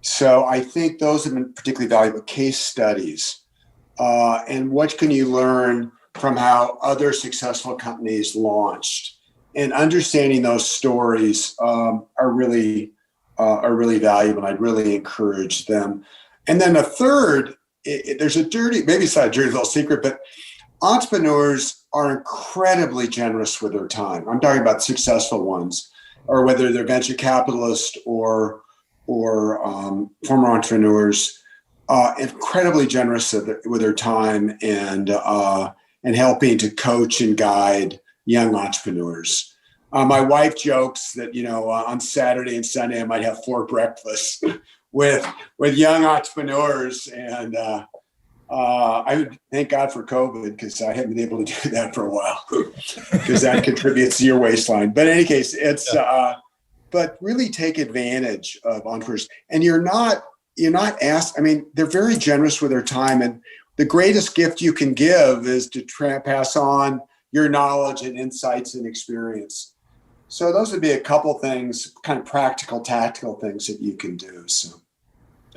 So I think those have been particularly valuable, case studies. And what can you learn from how other successful companies launched? And understanding those stories are really valuable, and I'd really encourage them. And then a third, there's a maybe it's not a dirty little secret, but entrepreneurs are incredibly generous with their time. I'm talking about successful ones, or whether they're venture capitalists or former entrepreneurs, incredibly generous with their time and helping to coach and guide young entrepreneurs. My wife jokes that, on Saturday and Sunday, I might have 4 breakfasts with young entrepreneurs. And I would thank God for COVID, because I haven't been able to do that for a while, because that contributes to your waistline. But in any case, it's, but really take advantage of entrepreneurs. And you're not asked, they're very generous with their time. And the greatest gift you can give is to pass on your knowledge and insights and experience. So those would be a couple things, kind of practical, tactical things that you can do. So.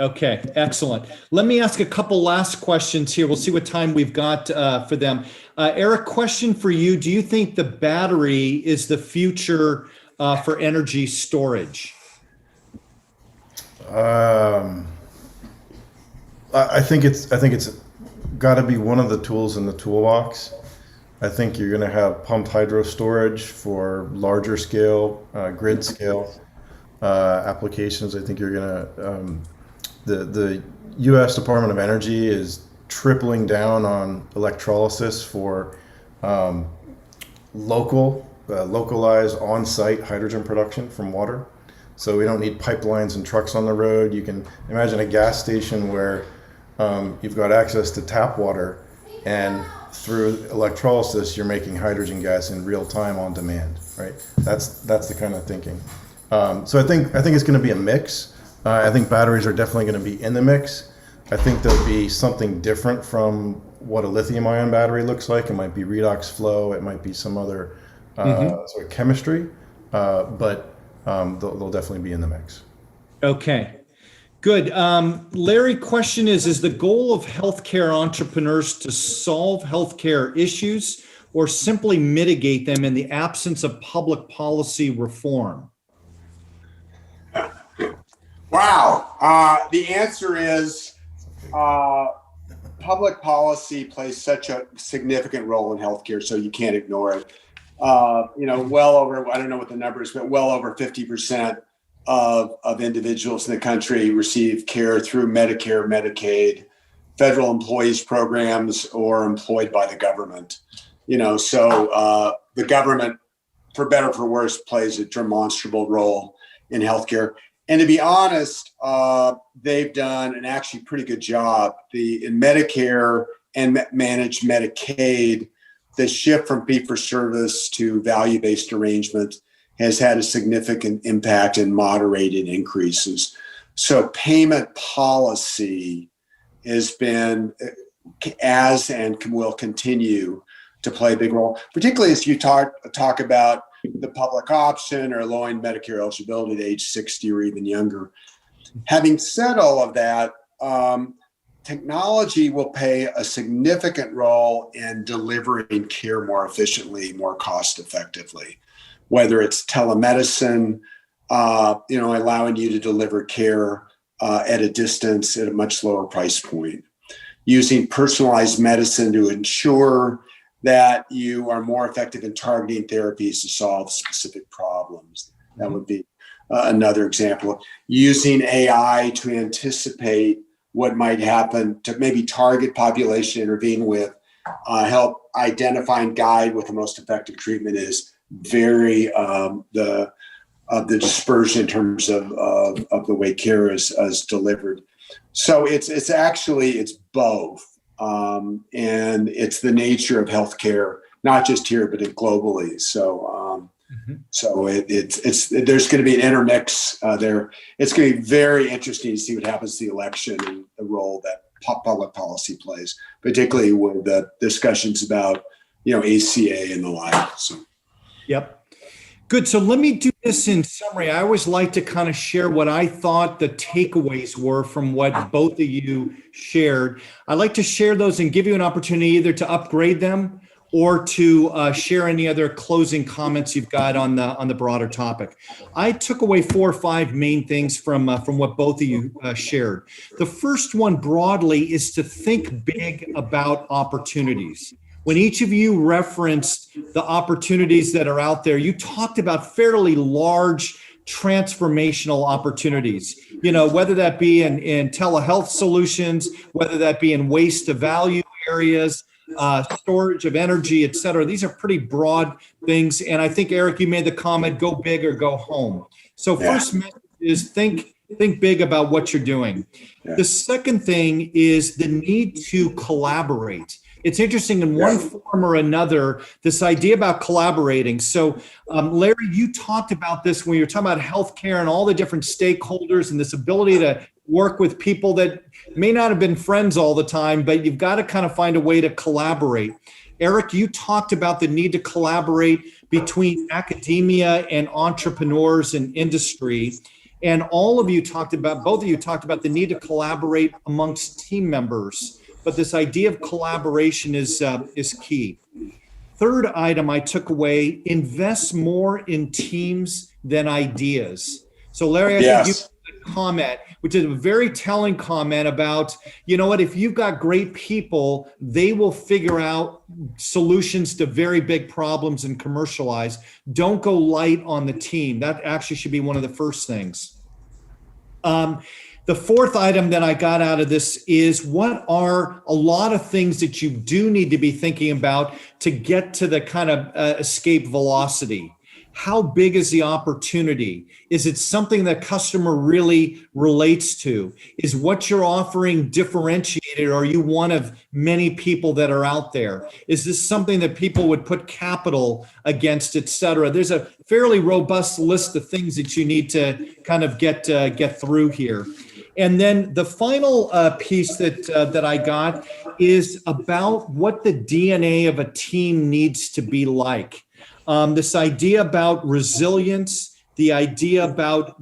Okay, excellent. Let me ask a couple last questions here. We'll see what time we've got for them. Eric, question for you. Do you think the battery is the future for energy storage? I think it's got to be one of the tools in the toolbox. I think you're going to have pumped hydro storage for larger scale, grid scale applications. I think you're going to, the U.S. Department of Energy is tripling down on electrolysis for localized on-site hydrogen production from water. So we don't need pipelines and trucks on the road. You can imagine a gas station where you've got access to tap water, and through electrolysis, you're making hydrogen gas in real time on demand, right? That's the kind of thinking. So I think it's going to be a mix. I think batteries are definitely going to be in the mix. I think there'll be something different from what a lithium ion battery looks like. It might be redox flow. It might be some other sort of chemistry, but they'll definitely be in the mix. Okay, good. Larry, question is the goal of healthcare entrepreneurs to solve healthcare issues or simply mitigate them in the absence of public policy reform? Wow. The answer is public policy plays such a significant role in healthcare, so you can't ignore it. Well over, I don't know what the number is, but well over 50% of individuals in the country receive care through Medicare, Medicaid, federal employees programs, or employed by the government. So the government, for better or for worse, plays a demonstrable role in healthcare. And to be honest, they've done an actually pretty good job. In Medicare and managed Medicaid, the shift from fee-for-service to value-based arrangement has had a significant impact and moderated increases. So payment policy has been, and will continue to play a big role, particularly as you talk about the public option or lowering Medicare eligibility to age 60 or even younger. Having said all of that, technology will play a significant role in delivering care more efficiently, more cost effectively, whether it's telemedicine, allowing you to deliver care at a distance at a much lower price point, using personalized medicine to ensure that you are more effective in targeting therapies to solve specific problems. That would be another example. Using AI to anticipate what might happen, to maybe target population, intervene with, help identify and guide what the most effective treatment is, vary the dispersion in terms of the way care is delivered. So it's both. And it's the nature of healthcare, not just here, but globally. So, there's going to be an intermix there. It's going to be very interesting to see what happens to the election and the role that public policy plays, particularly with the discussions about, ACA and the like. So, yep. Good. So let me do this in summary. I always like to kind of share what I thought the takeaways were from what both of you shared. I like to share those and give you an opportunity either to upgrade them or to share any other closing comments you've got on the broader topic. I took away 4 or 5 main things from what both of you shared. The first one broadly is to think big about opportunities. When each of you referenced the opportunities that are out there, you talked about fairly large transformational opportunities, whether that be in telehealth solutions, whether that be in waste to value areas, storage of energy, et cetera. These are pretty broad things. And I think, Eric, you made the comment, go big or go home. So first message is think big about what you're doing. Yeah. The second thing is the need to collaborate. It's interesting in one form or another, this idea about collaborating. So Larry, you talked about this when you were talking about healthcare and all the different stakeholders and this ability to work with people that may not have been friends all the time, but you've got to kind of find a way to collaborate. Eric, you talked about the need to collaborate between academia and entrepreneurs and industry. And both of you talked about the need to collaborate amongst team members. But this idea of collaboration is key. Third item I took away, invest more in teams than ideas. So Larry, I think you made a comment, which is a very telling comment about, if you've got great people, they will figure out solutions to very big problems and commercialize. Don't go light on the team. That actually should be one of the first things. The fourth item that I got out of this is what are a lot of things that you do need to be thinking about to get to the kind of escape velocity? How big is the opportunity? Is it something that customer really relates to? Is what you're offering differentiated? Or are you one of many people that are out there? Is this something that people would put capital against, et cetera? There's a fairly robust list of things that you need to kind of get through here. And then the final piece that I got is about what the DNA of a team needs to be like. This idea about resilience, the idea about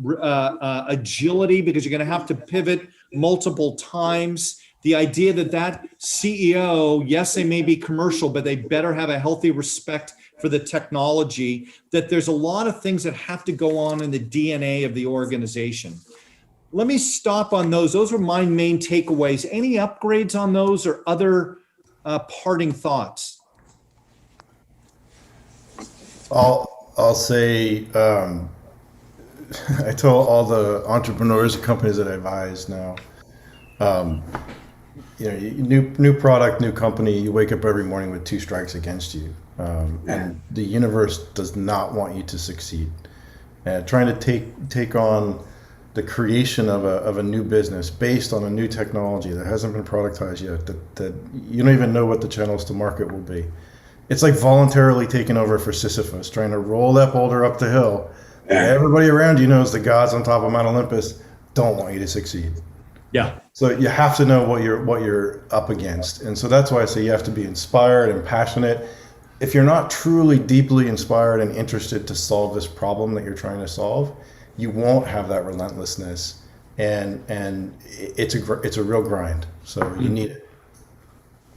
agility, because you're going to have to pivot multiple times. The idea that CEO, yes, they may be commercial, but they better have a healthy respect for the technology, that there's a lot of things that have to go on in the DNA of the organization. Let me stop on those. Those were my main takeaways. Any upgrades on those or other parting thoughts? I'll say, I tell all the entrepreneurs and companies that I advise now, new product, new company, you wake up every morning with 2 strikes against you. And the universe does not want you to succeed. Trying to take on the creation of a new business based on a new technology that hasn't been productized yet, that you don't even know what the channels to market will be. It's like voluntarily taking over for Sisyphus, trying to roll that boulder up the hill. Everybody around you knows the gods on top of Mount Olympus don't want you to succeed. Yeah. So you have to know what you're up against. And so that's why I say you have to be inspired and passionate. If you're not truly deeply inspired and interested to solve this problem that you're trying to solve, you won't have that relentlessness, and it's a real grind. So you need it.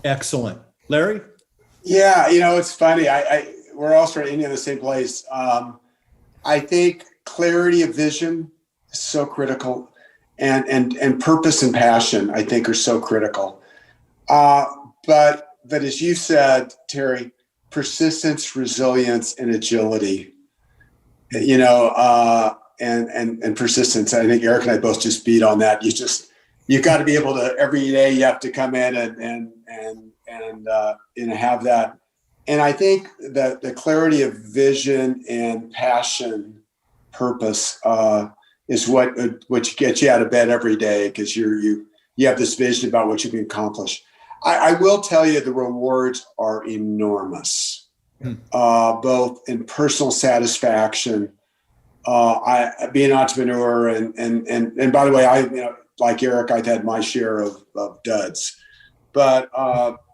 Excellent. Larry? Yeah, it's funny. We're all sort of in the same place. I think clarity of vision is so critical, and purpose and passion, I think, are so critical. But as you said, Terry, persistence, resilience, and agility. And persistence. I think Eric and I both just beat on that. You've got to be able to, every day you have to come in and have that. And I think that the clarity of vision and passion, purpose, is what gets you out of bed every day, because you have this vision about what you can accomplish. I will tell you the rewards are enormous, both in personal satisfaction. I be an entrepreneur, and by the way, like Eric, I've had my share of duds, but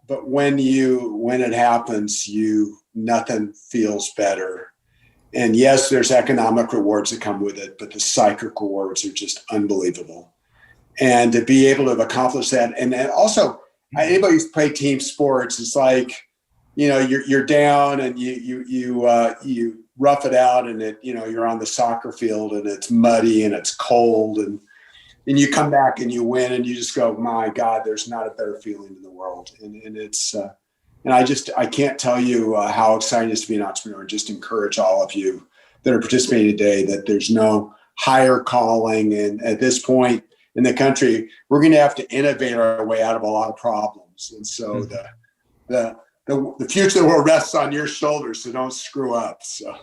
when it happens, nothing feels better. And yes, there's economic rewards that come with it, but the psychic rewards are just unbelievable. And to be able to have accomplished that, and also anybody who's played team sports, it's like, you're down and you rough it out, and you're on the soccer field and it's muddy and it's cold, and you come back and you win, and you just go, my God, there's not a better feeling in the world. And it's, and I can't tell you how exciting it is to be an entrepreneur. Just encourage all of you that are participating today that there's no higher calling. And at this point in the country, we're going to have to innovate our way out of a lot of problems. And so the future will rest on your shoulders, so don't screw up. So.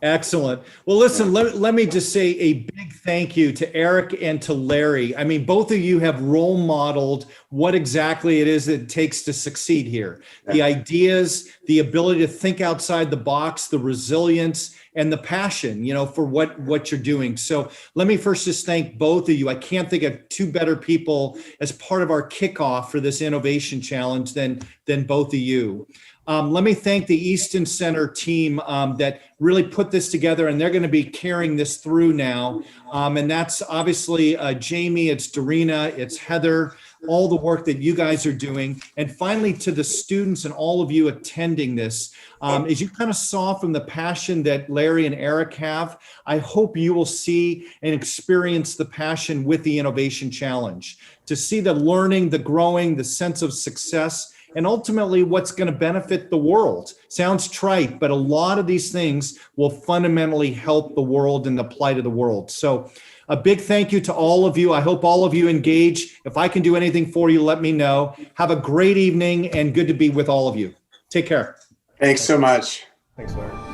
Excellent. Well, listen, let me just say a big thank you to Eric and to Larry. I mean, both of you have role modeled what exactly it is that it takes to succeed here. The ideas, the ability to think outside the box, the resilience, and the passion, for what you're doing. So let me first just thank both of you. I can't think of 2 better people as part of our kickoff for this innovation challenge than both of you. Let me thank the Easton Center team that really put this together, and they're going to be carrying this through now. And that's obviously Jamie, it's Darina, it's Heather, all the work that you guys are doing. And finally, to the students and all of you attending this, as you kind of saw from the passion that Larry and Eric have, I hope you will see and experience the passion with the Innovation Challenge, to see the learning, the growing, the sense of success, and ultimately what's going to benefit the world. Sounds trite, but a lot of these things will fundamentally help the world and the plight of the world. So a big thank you to all of you. I hope all of you engage. If I can do anything for you, let me know. Have a great evening, and good to be with all of you. Take care. Thanks so much. Thanks, Larry.